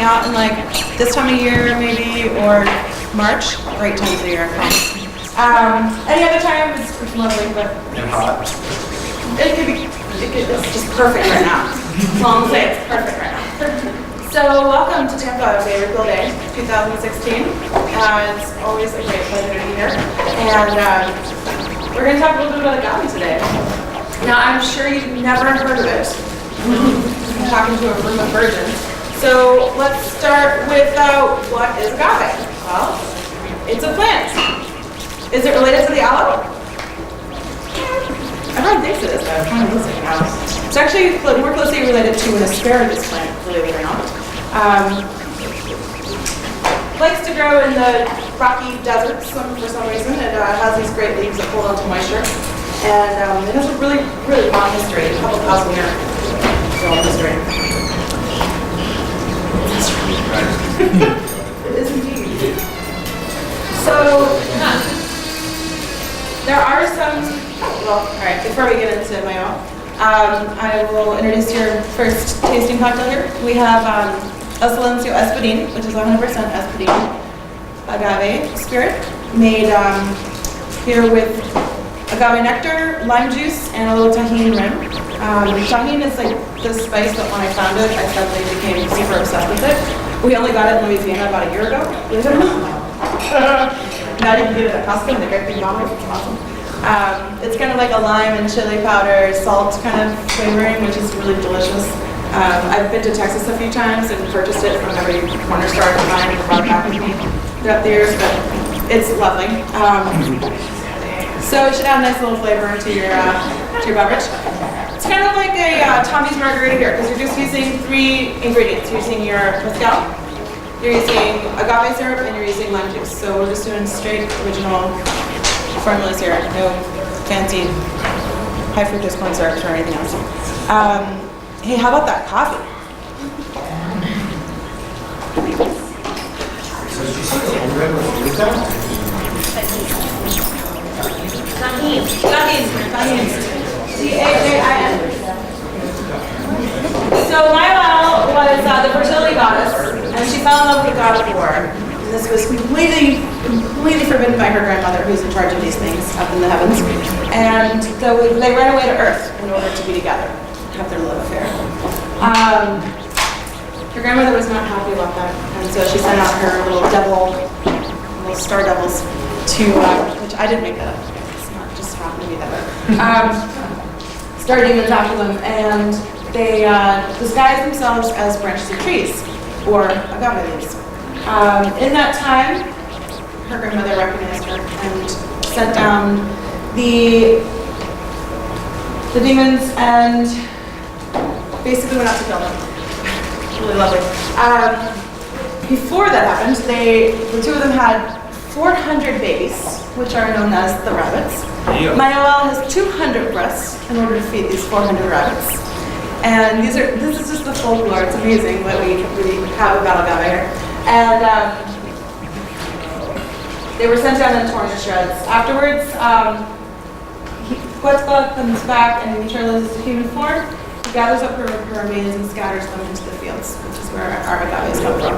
hang out in like this time of year maybe, or March, great times of the year. Any other time it's lovely, but it's just perfect right now. Long say it's perfect right now. So welcome to Tampa Bay Refill Day 2016. It's always a great pleasure to be here. And we're going to talk a little bit about agave today. Now I'm sure you've never heard of it. I'm talking to a room of virgins. So let's start with what is agave? Well, it's a plant. Is it related to the aloe? Everyone thinks it is, but kind of looks like an aloe. It's actually more closely related to an asparagus plant, believe it or not. Likes to grow in the rocky deserts for some reason. It has these great leaves that hold onto moisture. And it has a really, really long history, a couple thousand year long history. It is indeed. So, there are some, well, all right, before we get into my own, I will introduce your first tasting cocktail here. We have El Silencio Espadín, which is 100% Espadín agave spirit, made here with agave nectar, lime juice, and a little tahini rim. Tahini is like this spice that when I found it, I suddenly became super obsessed with it. We only got it in Louisiana about a year ago. Believe it or not. Now you can get it at Costco in the great big bottle. It's awesome. It's kind of like a lime and chili powder, salt kind of flavoring, which is really delicious. I've been to Texas a few times and purchased it from every corner store I could find and brought it back with me throughout the years, but it's lovely. So it should add a nice little flavor to your beverage. It's kind of like a Tommy's margarita here, because you're just using 3 ingredients. You're using your mezcal, you're using agave syrup, and you're using lime juice. So we're just doing straight original formulas here, no fancy high fructose corn syrups or anything else. Hey, how about that coffee? Tahin. Tahin. So Mayael was the fertility goddess, and she fell in love with the god of war. And this was completely forbidden by her grandmother, who's in charge of these things up in the heavens. And so they ran away to Earth in order to be together, have their love affair. Her grandmother was not happy about that, and so she sent out her little star devils to, which I didn't make that up. It's not just happened to be that way. Star demons after them, and they disguised themselves as branches of trees or agave leaves. In that time, her grandmother recognized her and sent down the demons and basically went out to kill them. Really lovely. Before that happened, the 2 of them had 400 babies, which are known as the rabbits. Yeah. Mayael has 200 breasts in order to feed these 400 rabbits. And this is just the folklore. It's amazing what we have about agave here. And they were sent down and torn to shreds. Afterwards, Quetzalcoatl comes back and returns to human form. He gathers up her remains and scatters them into the fields, which is where our agaves come from.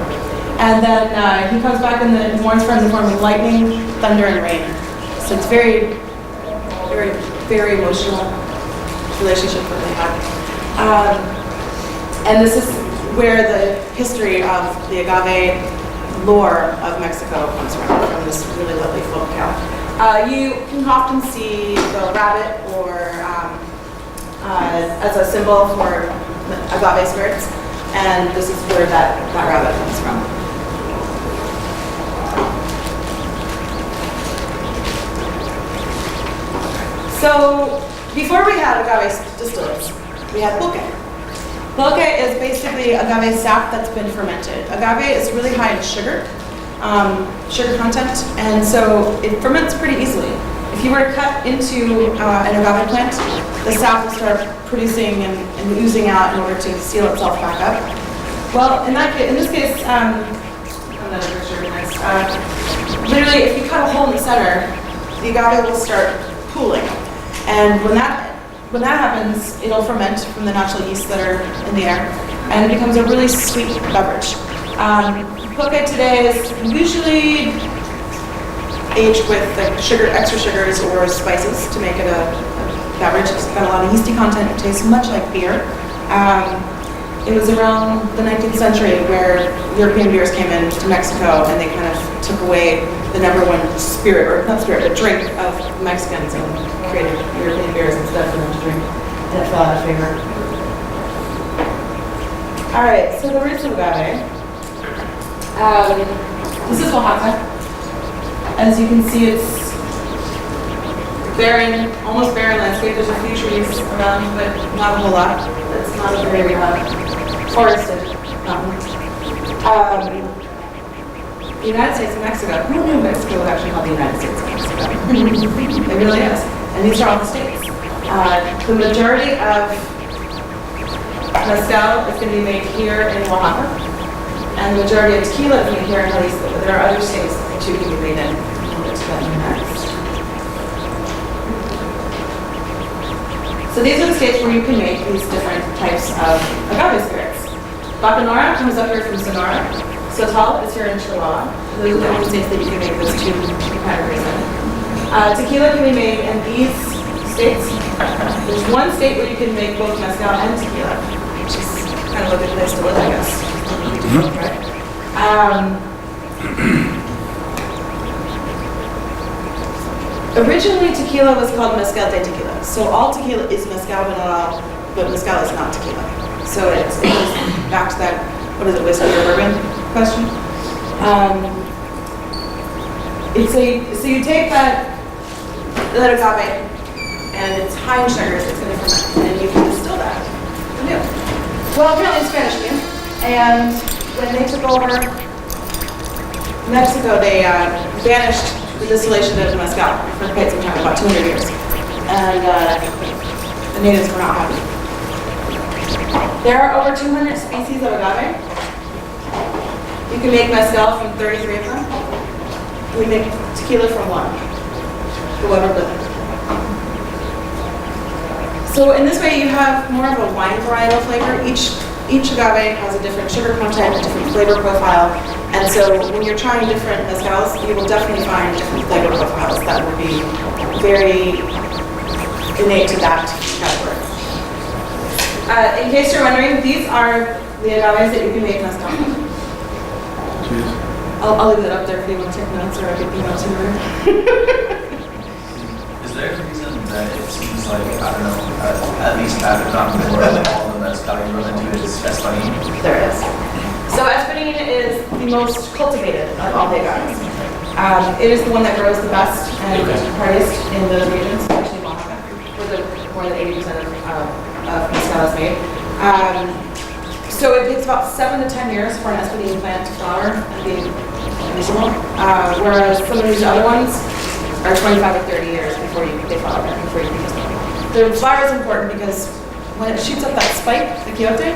And then he comes back and mourns for him in the form of lightning, thunder, and rain. So it's very, very, very emotional relationship that they have. And this is where the history of the agave lore of Mexico comes from this really lovely folk tale. You can often see the rabbit or as a symbol for agave spirits, and this is where that rabbit comes from. So before we had agave distillates, we had pulque. Pulque is basically agave sap that's been fermented. Agave is really high in sugar content, and so it ferments pretty easily. If you were to cut into an agave plant, the sap will start producing and oozing out in order to seal itself back up. Well, in this case, another picture of this. Literally, if you cut a hole in the center, the agave will start pooling, and when that happens, it'll ferment from the natural yeasts that are in the air, and it becomes a really sweet beverage. Pulque today is usually aged with like sugar, extra sugars or spices to make it a beverage. It's got a lot of yeasty content. It tastes much like beer. It was around the 19th century where European beers came into Mexico and they kind of took away the #1 spirit, or not spirit, but drink of Mexicans and created European beers instead for them to drink. And it fell out of favor. All right, so the roots of agave. This is Oaxaca. As you can see, it's barren, almost barren landscape. There's a few trees around, but not a whole lot. It's not a very forested mountain. The United States and Mexico. Who knew Mexico was actually called the United States and Mexico? It really is. And these are all the states. The majority of mezcal is going to be made here in Oaxaca. And the majority of tequila is made here in Jalisco. But there are other states that too can be made in. We'll get to that next. So these are the states where you can make these different types of agave spirits. Bacanora comes up here from Sonora. Sotal is here in Chihuahua. Those are the only states that you can make those two categories in. Tequila can be made in these states. There's one state where you can make both mezcal and tequila, which is kind of a good place to live, I guess. Right? Originally, tequila was called mezcal de tequila. So all tequila is mezcal, but mezcal is not tequila. So it goes back to that, what is it, whiskey or bourbon question? So you take that agave, and it's high in sugars, it's going to ferment, and you can distill that anew. Well, apparently Spanish came, and when they took over Mexico, they banished the distillation of mezcal for quite some time, about 200 years. And the natives were not happy. There are over 200 species of agave. You can make mezcal from 33 of them. We make tequila from one, whoever built it. So in this way, you have more of a wine varietal flavor. Each agave has a different sugar content, a different flavor profile. And so when you're trying different mezcals, you will definitely find different flavor profiles that will be very innate to that category. In case you're wondering, these are the agaves that you can make mezcal from. I'll leave it up there if you want to take notes, or I could email to you. Is there a reason that it seems like, I don't know, at least after not more, all the mezcal you run into is espadín? There is. So espadín is the most cultivated of all the agaves. It is the one that grows the best and hardest in those regions, especially Oaxaca, where more than 80% of mezcal is made. So it takes about 7 to 10 years for an espadín plant to flower and be visible, whereas some of these other ones are 25 or 30 years before they flower, before you can use them. The flower is important because when it shoots up that spike, the quiote,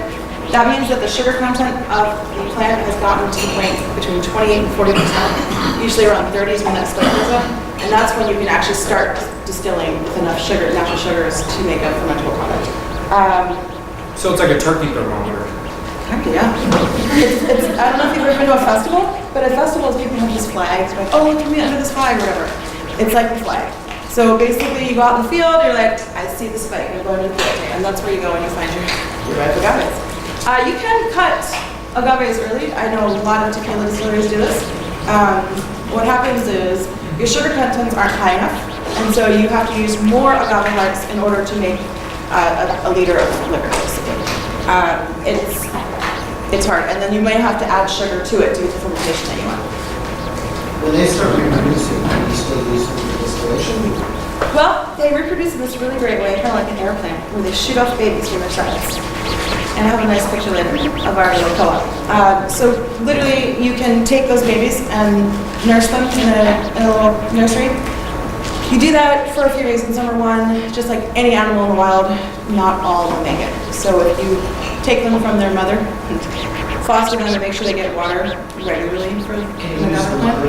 that means that the sugar content of the plant has gotten to the point between 28 and 40%, usually around 30s when that spike goes up, and that's when you can actually start distilling with enough sugar, natural sugars to make a fermentable product. So it's like a turkey thermometer. Heck yeah. I don't know if you've ever been to a festival, but at festivals people have these flags, like, oh, look at me under this flag or whatever. It's like the flag. So basically you go out in the field, you're like, I see the spike, you're going to the field, and that's where you go and you find your ripe agaves. You can cut agaves early. I know a lot of tequila distilleries do this. What happens is your sugar contents aren't high enough, and so you have to use more agave hearts in order to make a liter of liquor, basically. It's hard, and then you might have to add sugar to it to get the fermentation that you want. When they start reproducing, can you still use the distillation? Well, they reproduce in this really great way, kind of like an airplane, where they shoot off babies from their sides. And I have a nice picture later of our little co-op. So literally, you can take those babies and nurse them in a little nursery. You do that for a few reasons. Number one, just like any animal in the wild, not all will make it. So if you take them from their mother, foster them and make sure they get water regularly for the agave plant.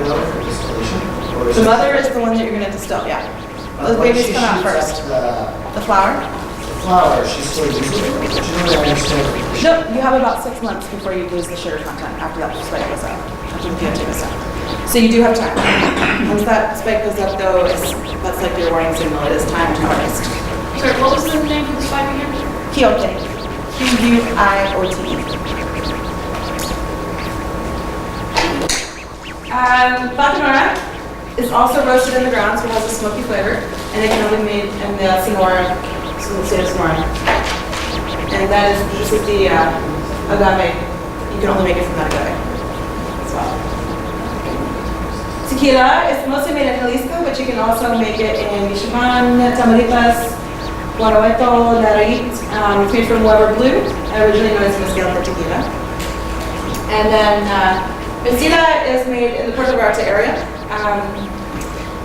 The mother is the one that you're going to distill, yeah. Those babies come out first. The flower? The flower, she's still using it? Do you really understand? No, you have about 6 months before you lose the sugar content after that spike goes up, after the pH goes up. So you do have time. Once that spike goes up though, that's like your warning signal, it is time to harvest. Sorry, what was the name of the spike again? Quiote. Quiote. Bacanora is also roasted in the ground, so it has a smoky flavor, and it can only be made in the Sonora, so the state of Sonora. And this is the agave. You can only make it from that agave as well. Tequila is mostly made in Jalisco, but you can also make it in Michoacan, Tamaulipas, Guanajuato, Nayarit. It's made from Weber Blue, originally known as mezcal for tequila. And then Mezcala is made in the Puerto Vallarta area,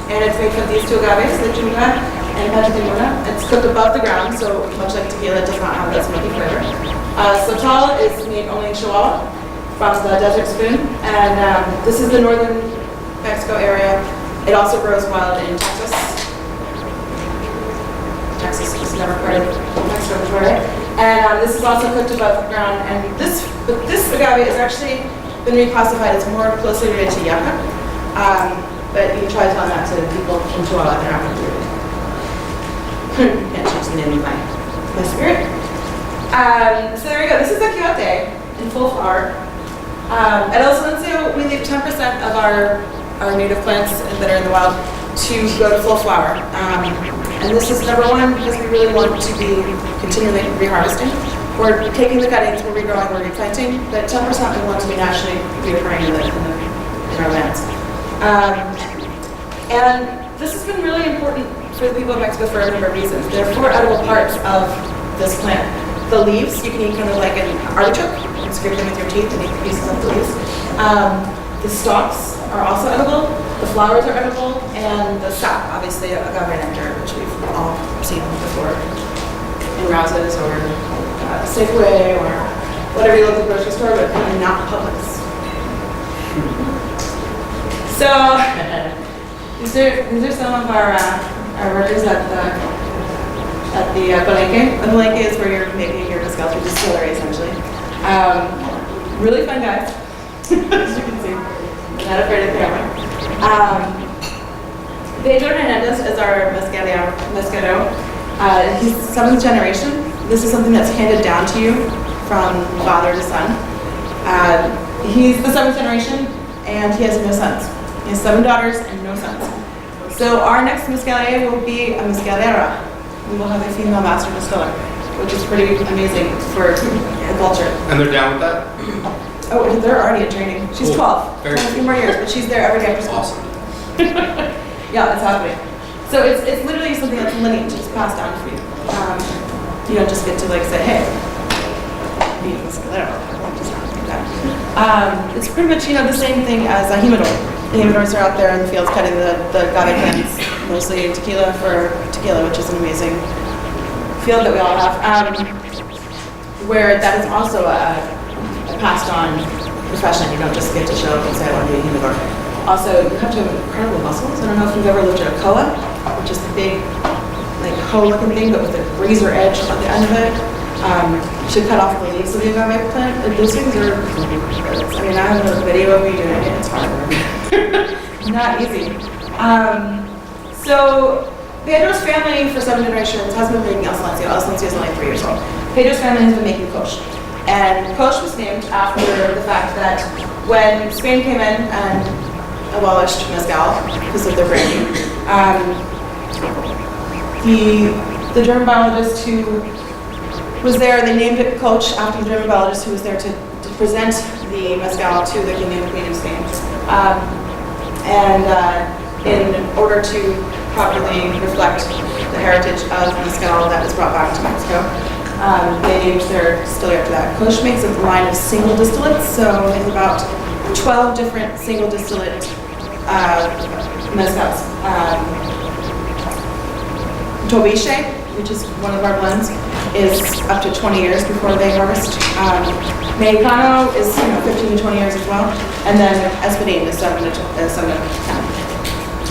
and it's made from these two agaves, Lechuga and Pachatimona. It's cooked above the ground, so much like tequila, it does not have that smoky flavor. Sotal is made only in Chihuahua from the desert spoon, and this is the northern Mexico area. It also grows wild in Texas. Texas is never part of Mexico before, right? And this is also cooked above the ground, and this agave is actually been reclassified as more closely related to yucca, but you try telling that to people from Chihuahua, they're not going to do it. Can't change the name of my spirit. So there we go. This is a quiote in full flower. At El Silencio, we leave 10% of our native plants that are in the wild to go to full flower. And this is number one because we really want to be continually reharvesting. We're taking the cuttings, we're regrowing, we're replanting, but 10% we want to be naturally reoccurring in our lands. And this has been really important for the people of Mexico for a number of reasons. There are 4 edible parts of this plant. The leaves, you can eat kind of like an artichoke, you can scrape them with your teeth and eat pieces of the leaves. The stalks are also edible, the flowers are edible, and the sap, obviously agave nectar, which we've all seen before in Rouse's or Safeway or whatever your local grocery store, but kind of not Publix. So these are some of our workers at the Palenque. The Palenque is where you're making your mezcal through distillery, essentially. Really fun guys, as you can see. Not afraid of the camera. Pedro Hernandez is our mezcalero. He's 7th generation. This is something that's handed down to you from father to son. He's the 7th generation, and he has no sons. He has 7 daughters and no sons. So our next mezcalera will be a mezcalera. We will have a female master distiller, which is pretty amazing for the culture. And they're down with that? Oh, they're already in training. She's Cool. 12. Very A few more years, but she's there every day after school. Awesome. Yeah, it's happening. So it's literally something that's lineage, it's passed down for you. You don't just get to like say, hey, be a mezcalero. Just not like that. It's pretty much, the same thing as a humidor. The humidors are out there in the fields cutting the agave plants, mostly tequila for tequila, which is an amazing field that we all have. Where that is also a passed on profession. You don't just get to show up and say, I want to be a humidor. Also, you have to have incredible muscles. I don't know if you've ever looked at a koa, which is the big, like, hoe-looking thing, but with a razor edge on the end of it, to cut off the leaves of the agave plant. Those things are, I mean, I have a video of me doing it, it's hard. Not easy. So, Pedro's family for 7 generations has been making El Silencio. El Silencio is only 3 years old. Pedro's family has been making kosh. And kosh was named after the fact that when Spain came in and abolished mezcal because of their branding, the German biologist who was there, they named it koch after the German biologist who was there to present the mezcal to the king and queen of Spain. In order to properly reflect the heritage of mezcal that was brought back to Mexico, they named their distillery after that. Koch makes a line of single distillates, so there's about 12 different single distillate mezcals. Tobiche, which is one of our blends, is up to 20 years before they harvest. Mexicano is 15 to 20 years as well, and then Espadín is 7 to 10.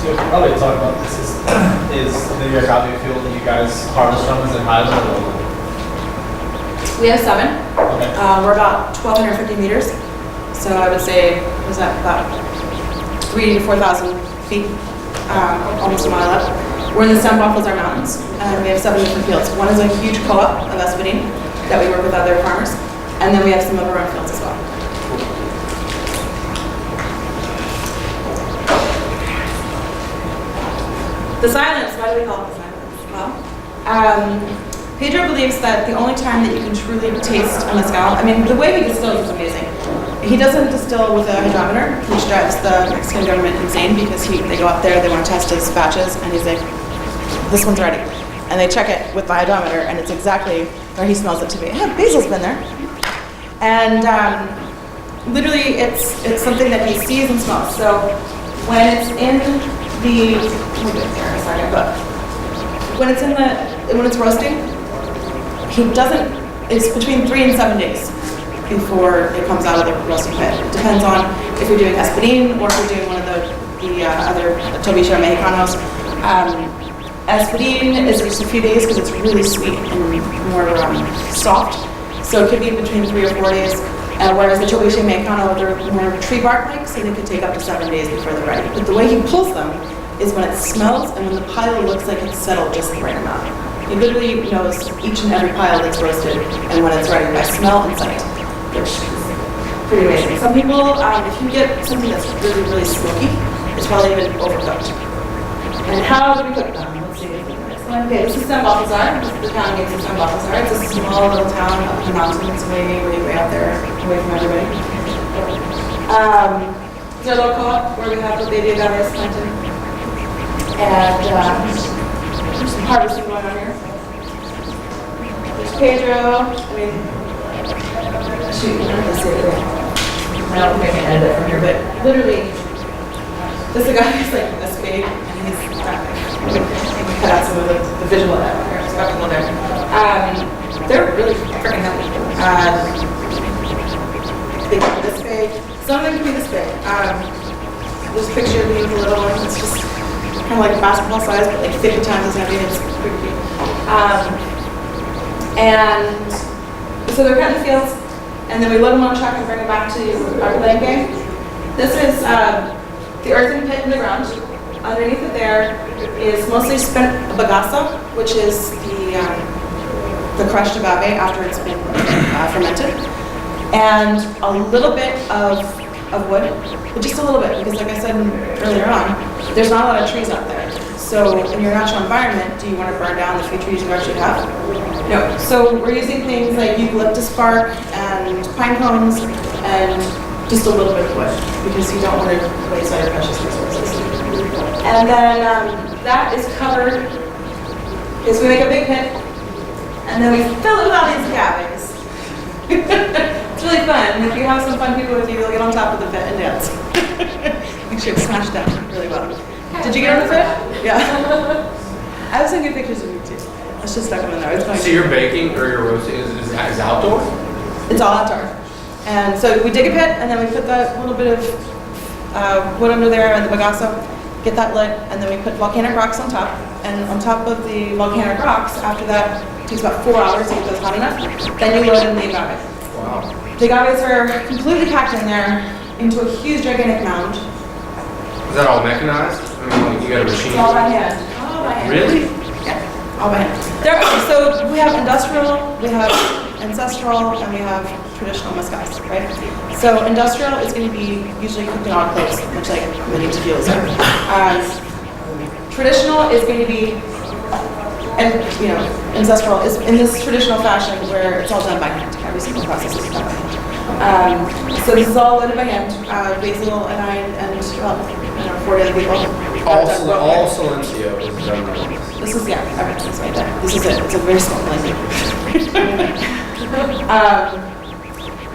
So probably talk about this is the agave field that you guys harvest from, is it highland or lowland? We have 7. Okay. We're about 1,250 meters. So I would say, what is that, about 3,000 to 4,000 feet, almost a mile up. We're in the San Balthazar Mountains, and we have 7 different fields. One is a huge co-op of espadín that we work with other farmers, and then we have some of our own fields as well. The silence, why do we call it the silence? Well, Pedro believes that the only time that you can truly taste a mezcal, I mean, the way he distills is amazing. He doesn't distill with a hydrometer, which drives the Mexican government insane because they go out there, they want to test his batches, and he's like, this one's ready. And they check it with the hydrometer, and it's exactly where he smells it to be. Yeah, basil's been there. And literally, it's something that he sees and smells. So when it's in the, we'll get there in a second, but when it's roasting, he doesn't, it's between 3 and 7 days before it comes out of the roasting pit. It depends on if you're doing espadín or if you're doing one of the other Tobisha Mexicanos. Espadín is just a few days because it's really sweet and more soft. So it could be between 3 or 4 days. Whereas the Tobisha Mexicano, they're more tree bark-like, so they could take up to 7 days before they're ready. But the way he pulls them is when it smells and when the pile looks like it's settled just the right amount. He literally knows each and every pile that's roasted and when it's ready by smell and sight, which is pretty amazing. Some people, if you get something that's really, really smoky, it's probably even overcooked. And how do we cook them? Let's see. Okay, this is San Balthazar. This is the town gates of San Balthazar. It's a small little town up in the mountains, way out there, away from everybody. It's our little co-op where we have the baby agaves planted. And there's some harvesting going on here. There's Pedro. I mean, shoot, let's see. I don't think I can edit it from here, but literally, this agave is like this big, and he's cut out some of the visual spectacle there. They're really freaking heavy. They can be this big. Some of them can be this big. This picture of the little one, it's just kind of like basketball size, but like 50 times as heavy. It's pretty cute. And so they're cut in the fields, and then we load them on a truck and bring them back to Arcane. This is the earthen pit in the ground. Underneath it there is mostly spent bagasse, which is the crushed agave after it's been fermented, and a little bit of wood, but just a little bit, because like I said earlier on, there's not a lot of trees out there. So in your natural environment, do you want to burn down the few trees you actually have? No. So we're using things like eucalyptus bark and pine cones and just a little bit of wood, because you don't want to waste other precious resources. And then that is covered, is we make a big pit, and then we fill it with all these agaves. It's really fun. If you have some fun people with you, you'll get on top of the pit and dance. Make sure it's smashed down really well. Did you get on the pit? Yeah. I have some good pictures of you too. Let's just stuck them in there. It's fun. So your baking or your roasting is outdoor? It's all outdoor. And so we dig a pit, and then we put that little bit of wood under there and the bagasse, get that lit, and then we put volcanic rocks on top. And on top of the volcanic rocks, after that, it takes about 4 hours to get those hot enough. Then you load in the agave. Wow. The agaves are completely packed in there into a huge, gigantic mound. Is that all mechanized? I mean, like you got a machine? It's all by hand. All by hand. Really? Yeah, all by hand. So we have industrial, we have ancestral, and we have traditional mezcals, right? So industrial is going to be usually cooked in autoclaves, much like many tequilas are. Traditional is going to be, and ancestral is in this traditional fashion where it's all done by hand. Every single process is done by hand. So this is all loaded by hand. Basil and I and 40 other people. All silencio is done by hand. This is, everything's made there. This is it. It's a very small blending.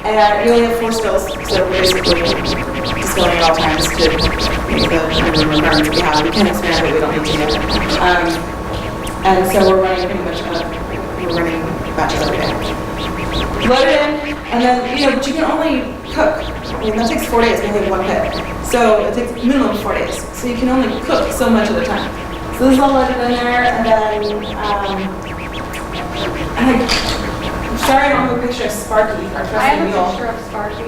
And we only have 4 stills, so we're basically distilling at all times to make the minimum requirements we have. We can expand, but we don't need to yet. And so we're running pretty much, we're running batches every day. Load it in, and then, but you can only cook. I mean, that takes 4 days to make one pit. So it takes minimum 4 days. So you can only cook so much at a time. So this is all loaded in there, and then, I'm sorry I don't have a picture of Sparky, our I trusty have a mule. picture of Sparky.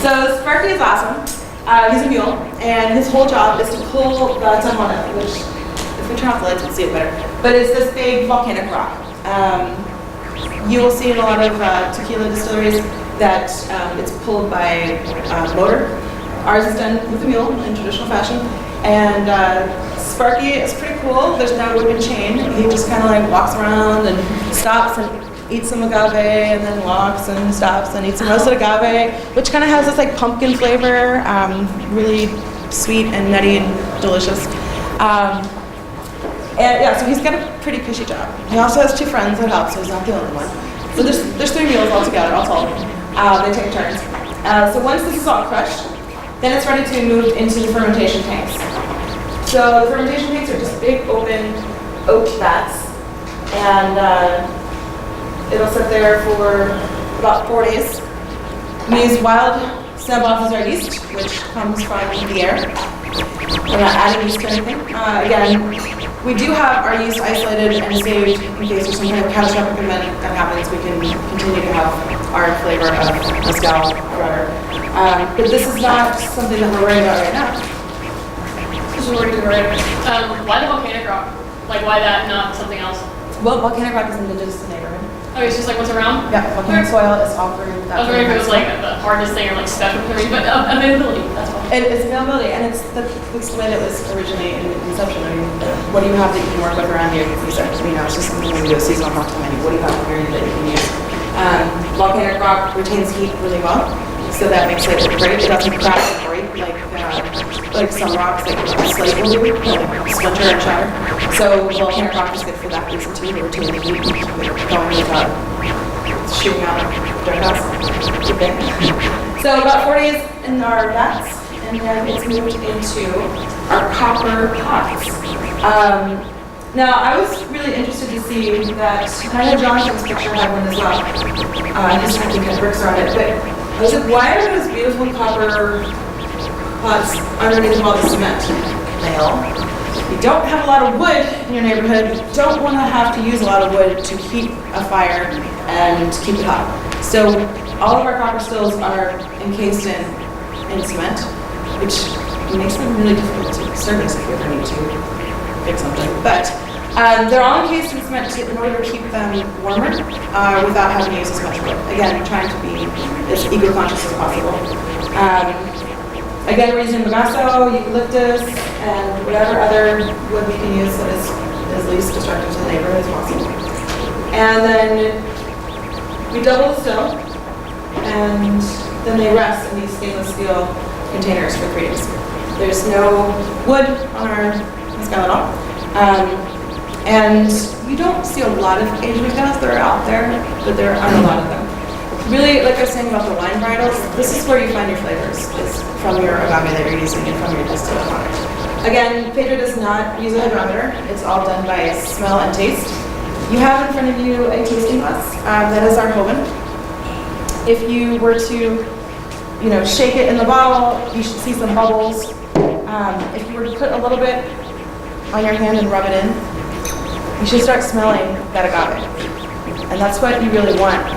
So Sparky is awesome. He's a mule, and his whole job is to pull the tamana, which, if we turn off the lights, we'll see it better. But it's this big volcanic rock. You will see in a lot of tequila distilleries that it's pulled by motor. Ours is done with a mule in traditional fashion. And Sparky is pretty cool. There's no whip and chain. He just kind of like walks around and stops and eats some agave, and then walks and stops and eats some roasted agave, which kind of has this like pumpkin flavor, really sweet and nutty and delicious. And yeah, so he's got a pretty cushy job. He also has 2 friends that help, so he's not the only one. So there's 3 mules altogether, all told. They take turns. So once this is all crushed, then it's ready to move into the fermentation tanks. So the fermentation tanks are just big open oak vats, and it'll sit there for about 4 days. We use wild snowball as our yeast, which comes from the air. We're not adding yeast to anything. Again, we do have our yeast isolated and saved in case there's some kind of catastrophic event that happens. We can continue to have our flavor of mezcal forever. But this is not something that we're worried about right now. Why the volcanic rock? Like, why that, not something else? Well, volcanic rock is indigenous to the neighborhood. Okay, it's just like what's around? Yeah, volcanic soil is offered. I was wondering if it was like the hardest thing or like special for me, but availability, that's all. It's availability, and it's the way that it was originally in conception. I mean, what do you have that you can work with around here? It's just something when you do a seasonal cocktail menu. What do you have here that you can use? Volcanic rock retains heat really well, so that makes it great. It doesn't crack and break like some rocks that slate will do, like splinter and shatter. So volcanic rock is good for that reason too. We're retaining heat, going without shooting out dirt house. So about 4 days in our vats, and then it's moved into our copper pots. Now, I was really interested to see that, and I know Jonathan's picture had one as well. Just I think it works around it, but I was like, why are those beautiful copper pots underneath all the cement? Well, you don't have a lot of wood in your neighborhood. You don't want to have to use a lot of wood to heat a fire and keep it hot. So all of our copper stills are encased in cement, which makes them really difficult to service if you ever need to fix something. But they're all encased in cement in order to keep them warmer without having to use as much wood. Again, trying to be as eco-conscious as possible. Again, we're using bagasso, eucalyptus, and whatever other wood we can use that is least destructive to the neighborhood as possible. And then we double the still, and then they rest in these stainless steel containers for 3 days. There's no wood on our mezcal at all. And we don't see a lot of aged mezcals that are out there, but there aren't a lot of them. Really, like I was saying about the wine varietals, this is where you find your flavors, is from your agave that you're using and from your distillate product. Again, Pedro does not use a hydrometer. It's all done by smell and taste. You have in front of you a tasting glass. That is our Hogan. If you were to, shake it in the bottle, you should see some bubbles. If you were to put a little bit on your hand and rub it in, you should start smelling that agave. And that's what you really want to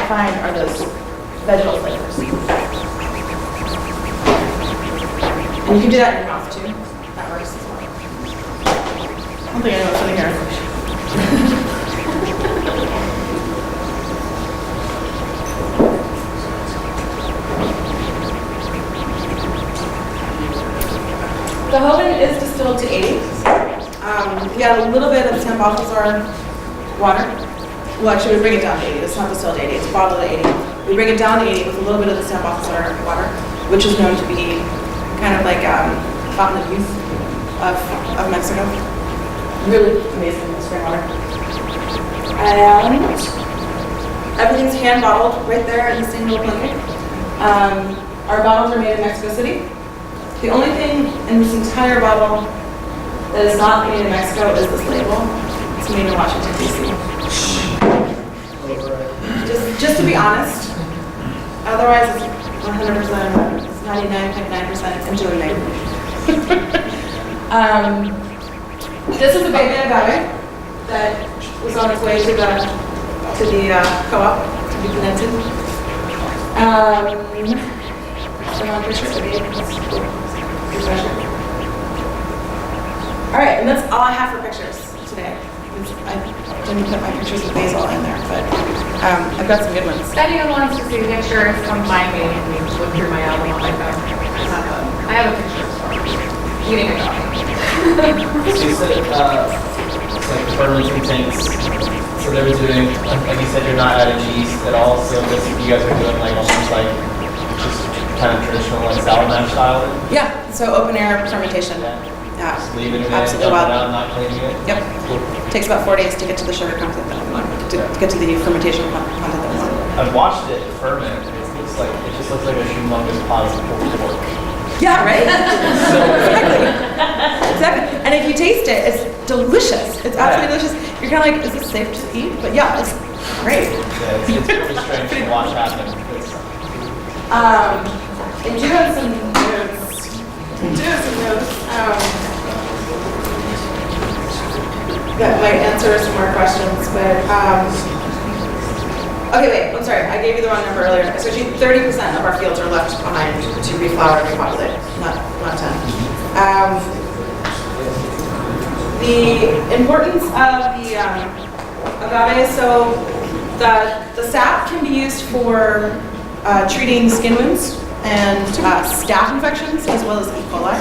find are those vegetal flavors. And you can do that in your mouth too. That works as well. I don't think I know what's in here. The Hogan is distilled to 80. We add a little bit of 10 bottles of water. Well, actually, we bring it down to 80. It's not distilled to 80. It's bottled to 80. We bring it down to 80 with a little bit of the 10 bottles of water, which is known to be kind of like fountain of youth of Mexico. Really amazing spring water. And everything's hand bottled right there in the same little clinic. Our bottles are made in Mexico City. The only thing in this entire bottle that is not made in Mexico is this label. It's made in Washington, D.C. Just just to be honest, otherwise it's 100%, it's 99.9% enjoyment. This is a baby agave that was on its way to the co-op to be connected. All right, and that's all I have for pictures today. I didn't put my pictures of basil in there, but I've got some good ones. If anyone wants to see pictures, come find me and we look through my album on my phone. I have a picture of eating a coffee. So you said, it's like the fermenting tanks, so they were doing, like you said, you're not adding yeast at all, so this, you guys are doing like almost like just kind of traditional like sour mash style? Yeah, so open air fermentation. Yeah, Just leave it in, absolutely dump it wild. out, not cleaning it? Yep. Takes about 4 days to get to the sugar content that we want, to get to the fermentation content that we want. I've watched it ferment, it just looks like a humongous pot of pulled pork. Yeah, right? Exactly. And if you taste it, it's delicious. It's absolutely delicious. You're kind of like, is this safe to eat? But yeah, it's great. Yeah, it's really strange to watch happen. I do have some notes. That might answer some more questions, but okay, wait, I'm sorry, I gave you the wrong number earlier. So actually 30% of our fields are left behind to reflower and repopulate, not 10. The importance of the agave, so the sap can be used for treating skin wounds and staph infections as well as E. coli.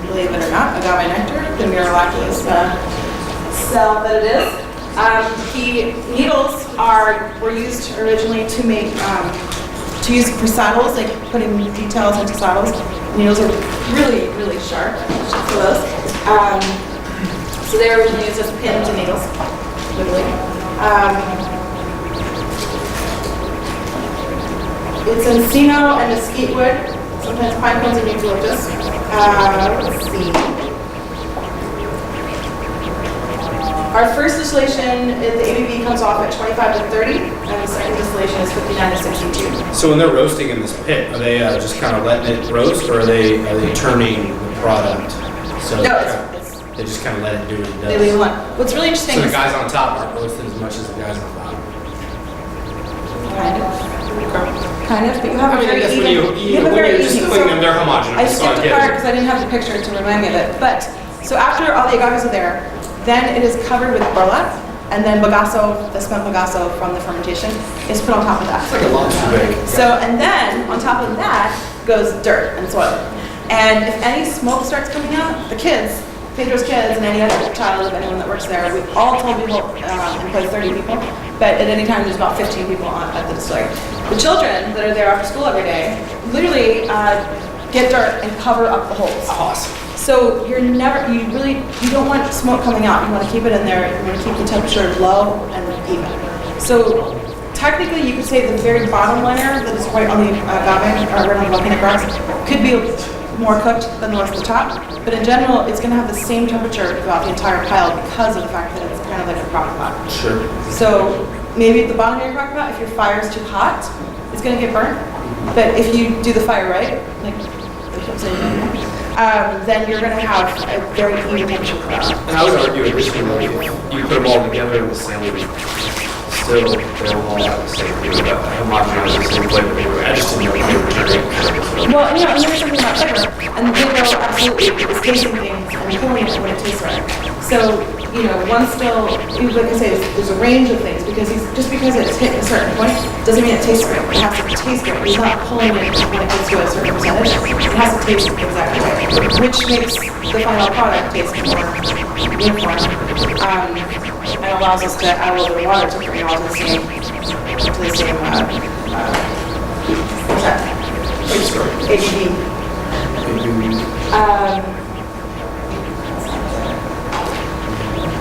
Believe it or not, agave nectar, the miraculous cell that it is. The needles were used originally to make to use for saddles, like putting details into saddles. Needles are really, really sharp for those. So they were originally used as pins and needles, literally. It's encino and mesquite wood, sometimes pine cones and eucalyptus. Let's see. Our first distillation, the ABV comes off at 25 to 30, and the second distillation is 59 to 62. So when they're roasting in this pit, are they just kind of letting it roast, or are they turning the product? So No, they just kind of let it do what it does. they leave it alone. What's really interesting So the is guys on top aren't roasted as much as the guys on the bottom. kind of, but you have a I mean, I very guess even. when You have a when very you're just even. cleaning so them, they're homogeneous. I It's skipped not a part good. because I didn't have the picture to remind me of it. But so after all the agaves are there, then it is covered with burlap, and then bagasso, the spent bagasso from the fermentation, is put on top of that. It's like a lobster bake. So, and then on top of that goes dirt and soil. And if any smoke starts coming out, the kids, Pedro's kids and any other child of anyone that works there, we all told people, employ 30 people, but at any time there's about 15 people at the distillery. The children that are there after school every day literally get dirt and cover up the holes. Awesome. So you don't want smoke coming out. You want to keep it in there. You want to keep the temperature low and even. So technically, you could say the very bottom layer that is right on the agave, or right on the volcanic rocks, could be more cooked than the rest of the top. But in general, it's going to have the same temperature throughout the entire pile because of the fact that it's kind of like a crock pot. Sure. So maybe at the bottom of your crock pot, if your fire is too hot, it's going to get burnt. But if you do the fire right, like then you're going to have a very even temperature throughout. And I would argue additionally, if you put them all together in the same, still they'll all have the same flavor, homogenized the same flavor. I just didn't know if they were turning. Well, and there's something about flavor, and the flavor absolutely is tasting things and pulling it when it tastes right. So, one still, like I say, there's a range of things, because just because it's hit a certain point, doesn't mean it tastes right. It has to taste right. He's not pulling it when it gets to a certain percentage. It has to taste exactly right, which makes the final product taste more uniform. And allows us to add a little bit of water to bring it all to the same what's that? ABV.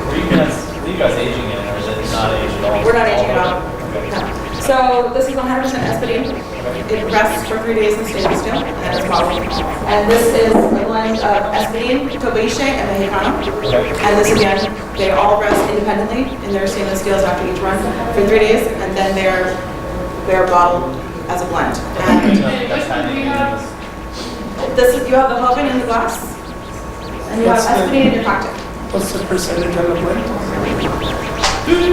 Are you guys aging it, or is it not aged at all? We're not aging at all. Okay. No. So this is 100% espadín. It rests for 3 days in stainless steel, and it's bottled. And this is a blend of espadín, tobiche, and mexicano. And this again, they all rest independently in their stainless steels after each run for 3 days, and then they're they're bottled as a blend. And That's how you use. this is, you have the Hodgons in the glass, and you have Espadin in your cocktail. What's the percentage on the blend?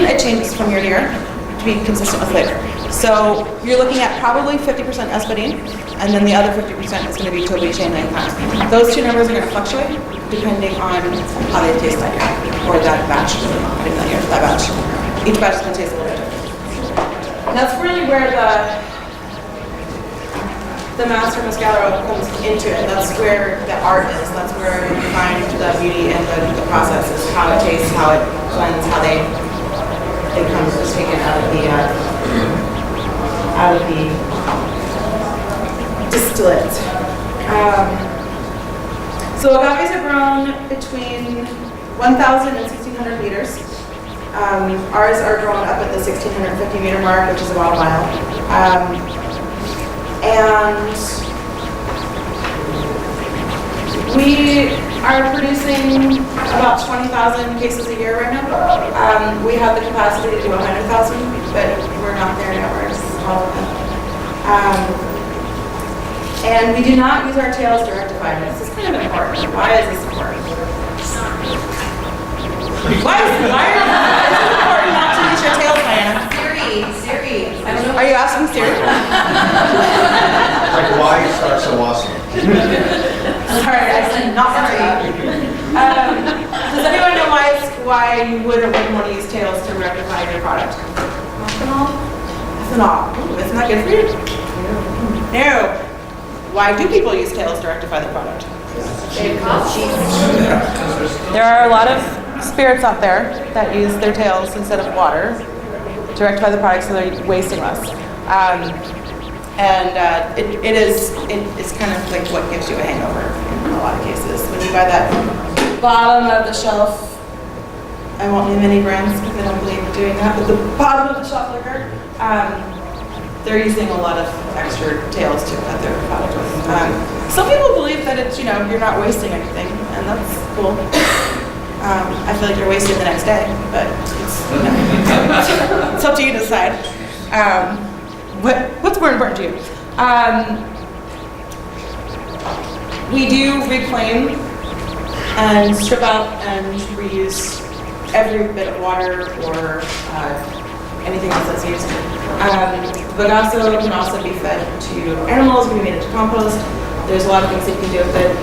It changes from year to year to be consistent with flavor. So you're looking at probably 50% Espadin, and then the other 50% is going to be Toby Chain and Kind. Those two numbers are going to fluctuate depending on how they taste that year, or that batch, depending on that batch. Each batch is going to taste a little bit different. And that's really where the master mezcalero comes into it. That's where the art is. That's where you find the beauty and the process is how it tastes, how it blends, how it comes just taken out of the distillate. So agaves are grown between 1,000 and 1,600 liters. Ours are grown up at the 1,650 meter mark, which is about a mile. And we are producing about 20,000 cases a year right now. We have the capacity to do 100,000, but we're not there yet. We're just all of them. And we do not use our tails to rectify this. This is kind of important. Why is this important? Why is it important not to use your tails, Diana? Siri. I don't know. Are you asking Siri? Like, why start so awesome? Sorry, I said not Siri. Does anyone know why you wouldn't want to use tails to rectify your product? Ethanol? Ethanol. Ooh, isn't that good for you? No. Why do people use tails to rectify the product? There are a lot of spirits out there that use their tails instead of water to rectify the product, so they're wasting less. It's kind of like what gives you a hangover in a lot of cases. When you buy that bottom of the shelf, I won't name any brands because I don't believe in doing that, but the bottom of the shelf liquor, they're using a lot of extra tails to cut their product with. Some people believe that it's, you're not wasting anything, and that's cool. I feel like you're wasting the next day, but it's up to you to decide. What's more important to you? We do reclaim and strip out and reuse every bit of water or anything else that's used. Bagasso can also be fed to animals, can be made into compost. There's a lot of things that you can do with it.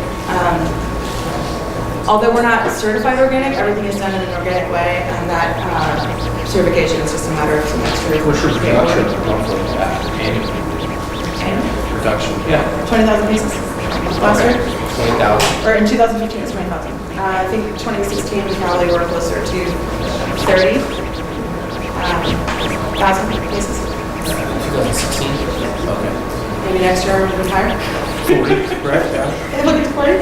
Although we're not certified organic, everything is done in an organic way, and that certification is just a matter of some extra. What's your production roughly annually? Production. Yeah. 20,000 pieces last year. 20,000. Or in 2015 it was 20,000. I think 2016 we probably were closer to 30,000 pieces. 2016. Okay. Maybe next year we'll be higher. 40, right? Yeah. Look at the 40.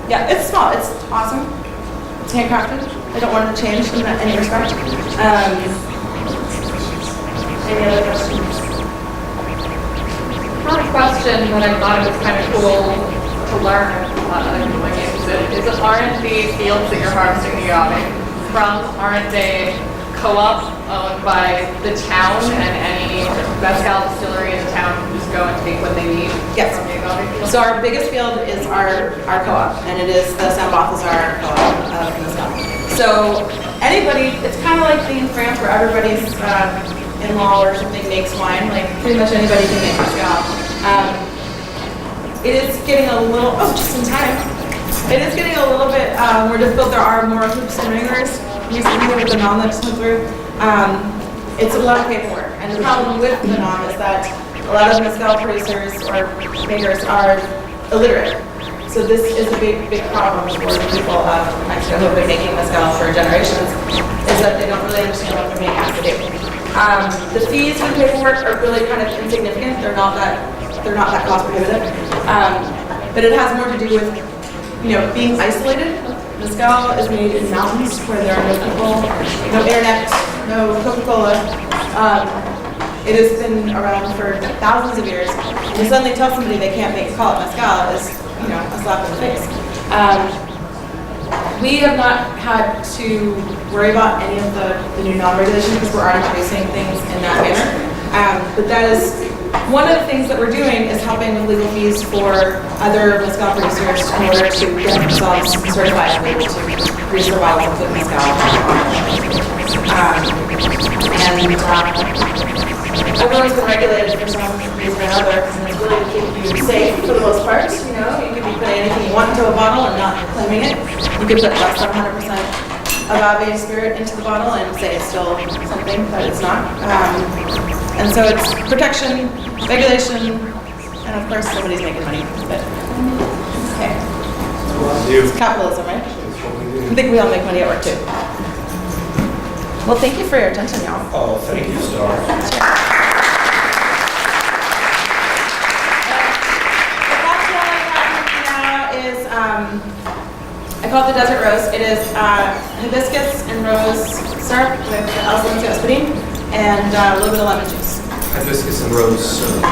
Yeah, it's small. It's awesome. It's handcrafted. I don't want it to change in any respect. Any other questions? I have a question that I thought it was kind of cool to learn. Aren't the fields that you're harvesting the agave from, aren't they co-op owned by the town, and any mezcal distillery in the town can just go and take what they need Yes. from the agave field? So our biggest field is our co-op, and it is the San Balthazar co-op in the south. So anybody, it's kind of like being in France where everybody's in-law or something makes wine. Like pretty much anybody can make mezcal. It is getting a little, just in time. It is getting a little bit more difficult. There are more hoops and ringers. Recently with the NOM that just went through, it's a lot of paperwork. And the problem with the NOM is that a lot of mezcal producers or makers are illiterate. So this is a big, big problem for the people of Mexico who have been making mezcal for generations, is that they don't really understand what they're making to do. The fees for the paperwork are really kind of insignificant. They're not that cost prohibitive. But it has more to do with, being isolated. Mezcal is made in mountains where there are no people, no internet, no Coca-Cola. It has been around for thousands of years. And to suddenly tell somebody they can't call it mezcal is, a slap in the face. We have not had to worry about any of the new non-regulations because we're already producing things in that manner. But that is, one of the things that we're doing is helping with legal fees for other mezcal producers in order to get themselves certified and able to produce their bottles and put mezcal on everyone's been regulated for some reason or another, and it's really to keep you safe for the most part. You know, you could be putting anything you want into a bottle and not claiming it. You could put less than 100% agave spirit into the bottle and say it's still something, but it's not. And so it's protection, regulation, and of course somebody's making money. But okay, it's capitalism, right? I think we all make money at work too. Well, thank you for your attention, y'all. Oh, thank you, Star. The cocktail I have now is, I call it the Desert Rose. It is hibiscus and rose syrup with Alsalencio espadín and a little bit of lemon juice. Hibiscus and rose syrup.